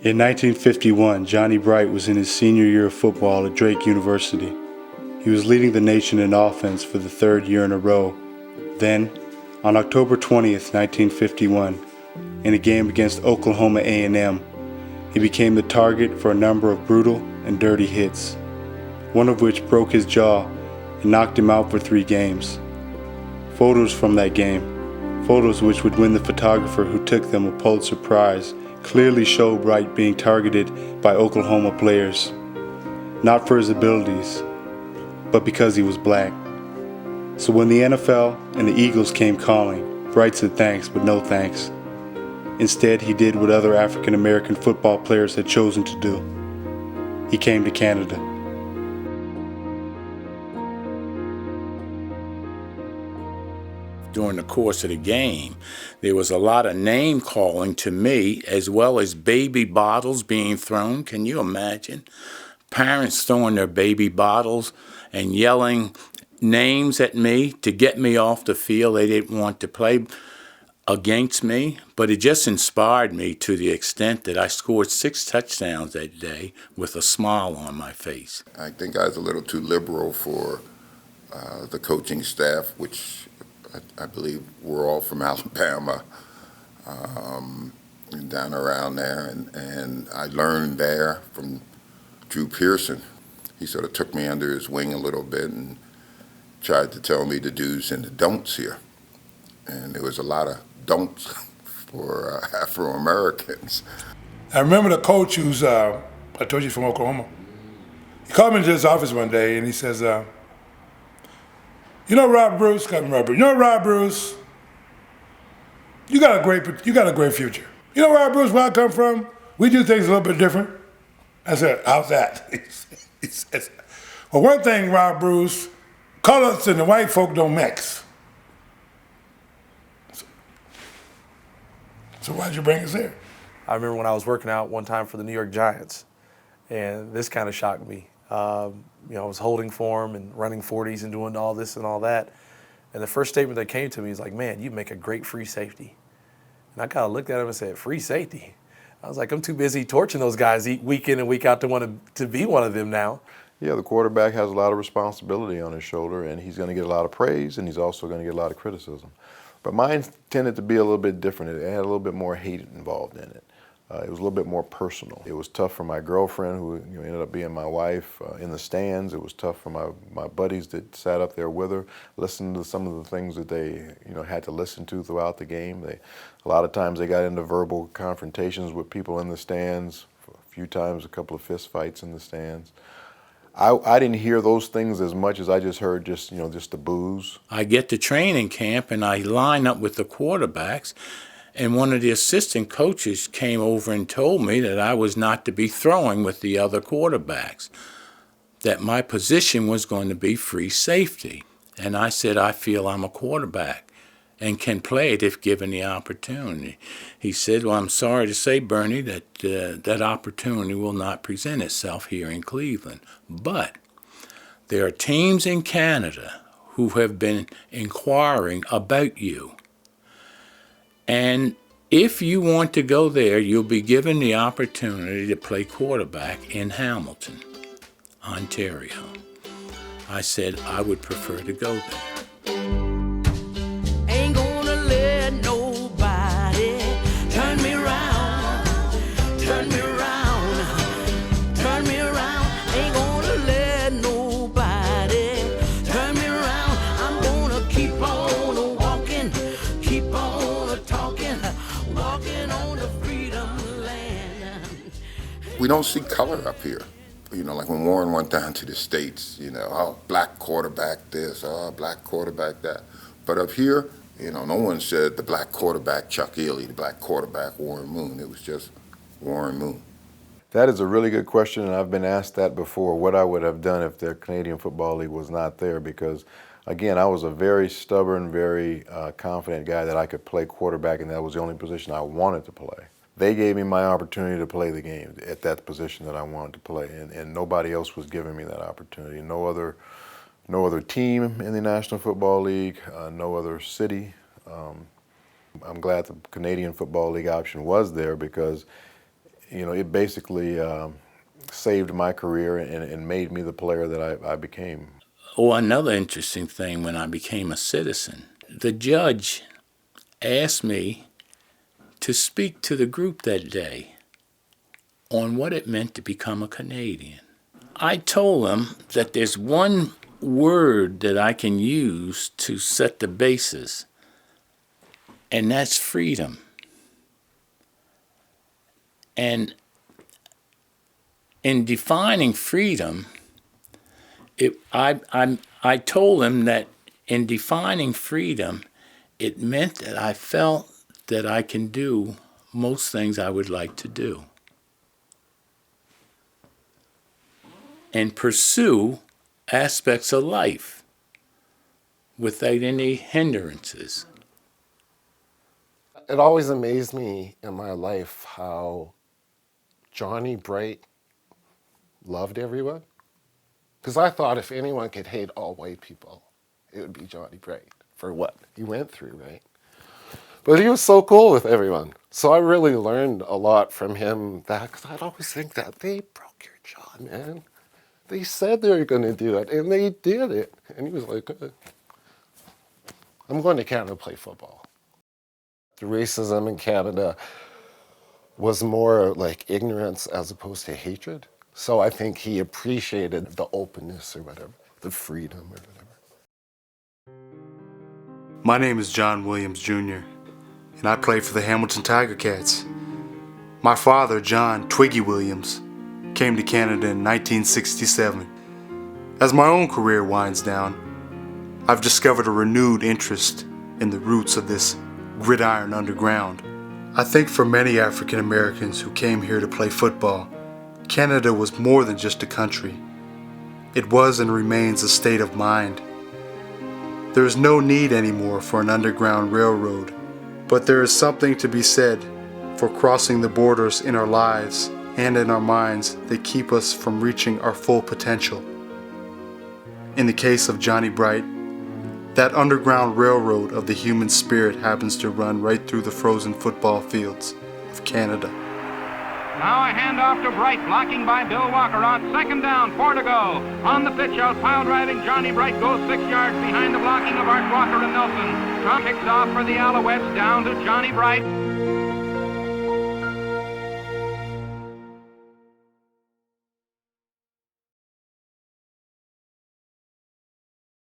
In 1951, Johnny Bright was in his senior year of football at Drake University. He was leading the nation in offense for the third year in a row. Then, on October 20th, 1951, in a game against Oklahoma A&M, he became the target for a number of brutal and dirty hits, one of which broke his jaw and knocked him out for 3 games. Photos from that game, photos which would win the photographer who took them a Pulitzer Prize, clearly show Bright being targeted by Oklahoma players, not for his abilities, but because he was black. So when the NFL and the Eagles came calling, Bright said thanks, but no thanks. Instead, he did what other African American football players had chosen to do. He came to Canada. During the course of the game, there was a lot of name calling to me, as well as baby bottles being thrown. Can you imagine? Parents throwing their baby bottles and yelling names at me to get me off the field. They didn't want to play against me, but it just inspired me to the extent that I scored 6 touchdowns that day with a smile on my face. I think I was a little too liberal for the coaching staff, which I believe we're all from Alabama, and down around there, and I learned there from Drew Pearson. He sort of took me under his wing a little bit and tried to tell me the do's and the don'ts here. And there was a lot of don'ts for Afro-Americans. I remember the coach who's, I told you, from Oklahoma. He called me into his office one day and he says, you know Rob Bruce, you got a great future. You know Rob Bruce, where I come from, we do things a little bit different. I said, how's that? He says, well, one thing, Rob Bruce, colors and the white folk don't mix. So why'd you bring us here? I remember when I was working out one time for the New York Giants, and this kind of shocked me. I was holding form and running 40s and doing all this and all that. And the first statement that came to me is like, man, you make a great free safety. And I kind of looked at him and said, free safety? I was like, I'm too busy torching those guys week in and week out to want to be one of them now. Yeah, the quarterback has a lot of responsibility on his shoulder, and he's going to get a lot of praise, and he's also going to get a lot of criticism. But mine tended to be a little bit different. It had a little bit more hate involved in it. It was a little bit more personal. It was tough for my girlfriend, who ended up being my wife, in the stands. It was tough for my buddies that sat up there with her, listening to some of the things that they had to listen to throughout the game. A lot of times they got into verbal confrontations with people in the stands. A few times, a couple of fist fights in the stands. I didn't hear those things as much as I just heard just the boos. I get to training camp and I line up with the quarterbacks, and one of the assistant coaches came over and told me that I was not to be throwing with the other quarterbacks, that my position was going to be free safety. And I said, I feel I'm a quarterback and can play it if given the opportunity. He said, well, I'm sorry to say, Bernie, that that opportunity will not present itself here in Cleveland. But there are teams in Canada who have been inquiring about you. And if you want to go there, you'll be given the opportunity to play quarterback in Hamilton, Ontario. I said I would prefer to go there. Ain't gonna let nobody turn me around, turn me around, turn me around. Ain't gonna let nobody turn me around. I'm gonna keep on walking, keep on talking, walking on the freedom land. We don't see color up here. Like when Warren went down to the States, black quarterback this, black quarterback that. But up here, no one said the black quarterback Chuck Ely, the black quarterback Warren Moon. It was just Warren Moon. That is a really good question, and I've been asked that before, what I would have done if the Canadian Football League was not there, because, again, I was a very stubborn, very confident guy that I could play quarterback, and that was the only position I wanted to play. They gave me my opportunity to play the game at that position that I wanted to play, and nobody else was giving me that opportunity. No other team in the National Football League, no other city. I'm glad the Canadian Football League option was there because, it basically saved my career and made me the player that I became. Oh, another interesting thing when I became a citizen, the judge asked me to speak to the group that day on what it meant to become a Canadian. I told him that there's one word that I can use to set the basis, and that's freedom. And in defining freedom, I told him that in defining freedom, it meant that I felt that I can do most things I would like to do and pursue aspects of life without any hindrances. It always amazed me in my life how Johnny Bright loved everyone. Because I thought if anyone could hate all white people, it would be Johnny Bright for what he went through, right? But he was so cool with everyone. So I really learned a lot from him that, because I'd always think that they broke your jaw, man. They said they were going to do it, and they did it. And he was like, I'm going to Canada to play football. The racism in Canada was more like ignorance as opposed to hatred. So I think he appreciated the openness or whatever, the freedom or whatever. My name is John Williams Jr., and I play for the Hamilton Tiger Cats. My father, John Twiggy Williams, came to Canada in 1967. As my own career winds down, I've discovered a renewed interest in the roots of this Gridiron Underground. I think for many African Americans who came here to play football, Canada was more than just a country. It was and remains a state of mind. There is no need anymore for an underground railroad, but there is something to be said for crossing the borders in our lives and in our minds that keep us from reaching our full potential. In the case of Johnny Bright, that underground railroad of the human spirit happens to run right through the frozen football fields of Canada. Now a handoff to Bright, blocking by Bill Walker on second down, 4 to go. On the pitch out, pile driving Johnny Bright goes 6 yards behind the blocking of Art Walker and Nelson. Tom kicks off for the Alouettes, down to Johnny Bright.